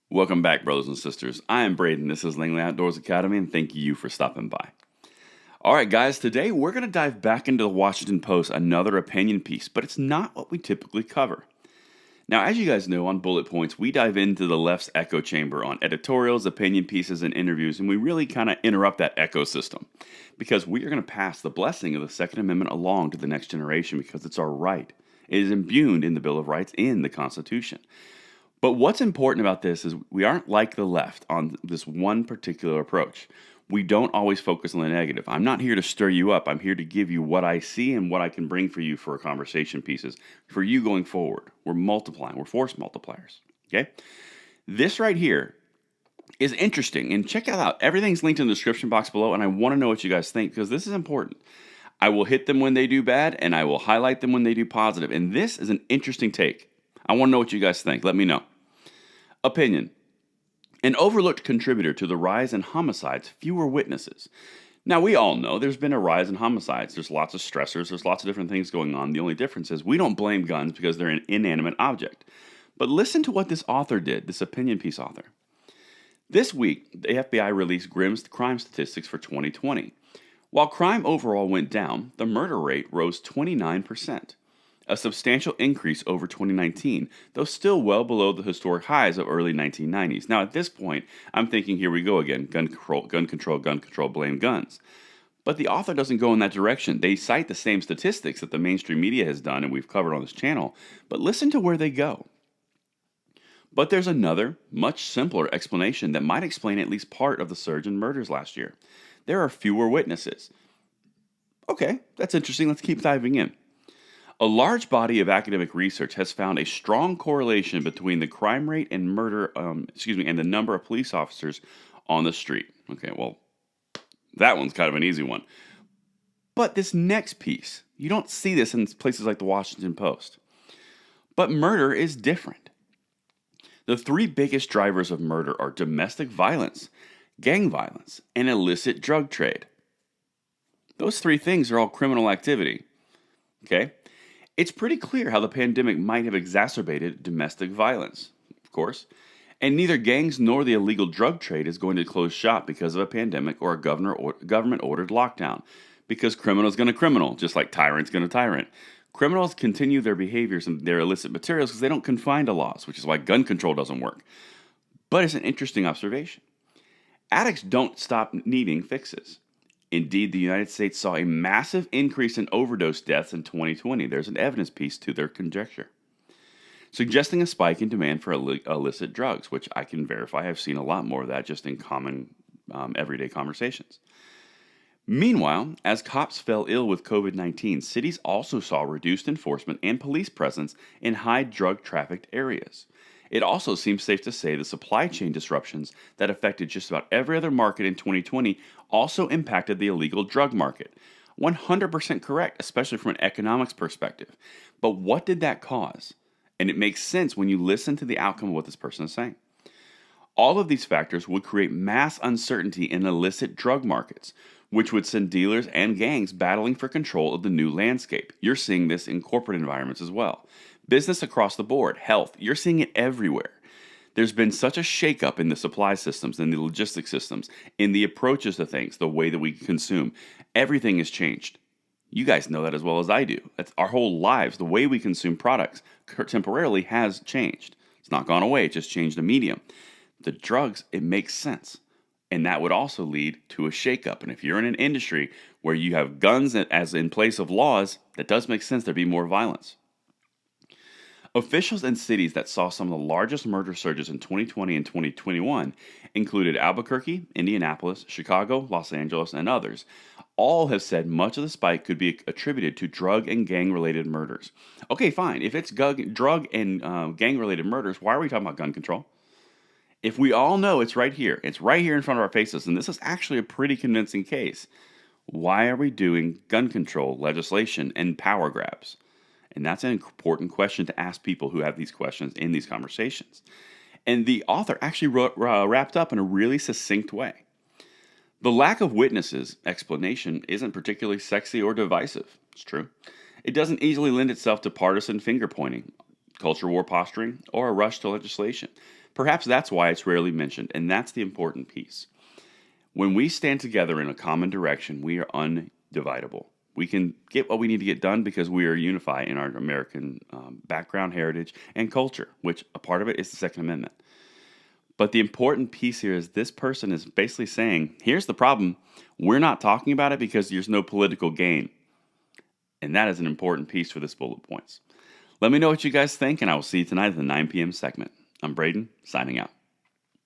Welcome back, brothers and sisters. I am Braden. This is Langley Outdoors Academy, and thank you for stopping by. All right, guys, today we're going to dive back into the Washington Post, another opinion piece, but it's not what we typically cover. Now, as you guys know, on Bullet Points, we dive into the left's echo chamber on editorials, opinion pieces, and interviews, and we really kind of interrupt that ecosystem because we are going to pass the blessing of the Second Amendment along to the next generation because it's our right. It is imbued in the Bill of Rights in the Constitution. But what's important about this is we aren't like the left on this one particular approach. We don't always focus on the negative. I'm not here to stir you up. I'm here to give you what I see and what I can bring for you for conversation pieces for you going forward. We're multiplying. We're force multipliers. Okay? This right here is interesting. And check it out. Everything's linked in the description box below. And I want to know what you guys think because this is important. I will hit them when they do bad and I will highlight them when they do positive. And this is an interesting take. I want to know what you guys think. Let me know. Opinion. An overlooked contributor to the rise in homicides, fewer witnesses. Now, we all know there's been a rise in homicides. There's lots of stressors. There's lots of different things going on. The only difference is we don't blame guns because they're an inanimate object. But listen to what this author did, this opinion piece author. This week, the FBI released grim crime statistics for 2020. While crime overall went down, the murder rate rose 29%. A substantial increase over 2019, though still well below the historic highs of early 1990s. Now, at this point, I'm thinking, here we go again, gun control, blame guns. But the author doesn't go in that direction. They cite the same statistics that the mainstream media has done and we've covered on this channel, but listen to where they go. But there's another, much simpler explanation that might explain at least part of the surge in murders last year. There are fewer witnesses. Okay, that's interesting. Let's keep diving in. A large body of academic research has found a strong correlation between the crime rate and and the number of police officers on the street. Okay, well, that one's kind of an easy one. But this next piece, you don't see this in places like the Washington Post. But murder is different. The three biggest drivers of murder are domestic violence, gang violence, and illicit drug trade. Those three things are all criminal activity. Okay? It's pretty clear how the pandemic might have exacerbated domestic violence, of course, and neither gangs nor the illegal drug trade is going to close shop because of a pandemic or a government-ordered lockdown, because criminal's going to criminal, just like tyrant's going to tyrant. Criminals continue their behaviors and their illicit materials because they don't confine to laws, which is why gun control doesn't work. But it's an interesting observation. Addicts don't stop needing fixes. Indeed, the United States saw a massive increase in overdose deaths in 2020. There's an evidence piece to their conjecture, suggesting a spike in demand for illicit drugs, which I can verify. I've seen a lot more of that just in common everyday conversations. Meanwhile, as cops fell ill with COVID-19, cities also saw reduced enforcement and police presence in high drug-trafficked areas. It also seems safe to say the supply chain disruptions that affected just about every other market in 2020 also impacted the illegal drug market. 100% correct, especially from an economics perspective. But what did that cause? And it makes sense when you listen to the outcome of what this person is saying. All of these factors would create mass uncertainty in illicit drug markets, which would send dealers and gangs battling for control of the new landscape. You're seeing this in corporate environments as well. Business across the board, health, you're seeing it everywhere. There's been such a shakeup in the supply systems, in the logistics systems, in the approaches to things, the way that we consume. Everything has changed. You guys know that as well as I do. That's our whole lives, the way we consume products temporarily has changed. It's not gone away, it just changed the medium. The drugs, it makes sense. And that would also lead to a shakeup. And if you're in an industry where you have guns as in place of laws, that does make sense there'd be more violence. Officials in cities that saw some of the largest murder surges in 2020 and 2021 included Albuquerque, Indianapolis, Chicago, Los Angeles, and others. All have said much of the spike could be attributed to drug and gang-related murders. Okay, fine. If it's drug and gang-related murders, why are we talking about gun control? If we all know it's right here in front of our faces, and this is actually a pretty convincing case, why are we doing gun control legislation and power grabs? And that's an important question to ask people who have these questions in these conversations. And the author actually wrapped up in a really succinct way. The lack of witnesses explanation isn't particularly sexy or divisive. It's true. It doesn't easily lend itself to partisan finger pointing, culture war posturing, or a rush to legislation. Perhaps that's why it's rarely mentioned, and that's the important piece. When we stand together in a common direction, we are undividable. We can get what we need to get done because we are unified in our American background, heritage, and culture, which a part of it is the Second Amendment. But the important piece here is this person is basically saying, here's the problem. We're not talking about it because there's no political gain. And that is an important piece for this bullet points. Let me know what you guys think, and I will see you tonight at the 9 p.m. segment. I'm Braden, signing out.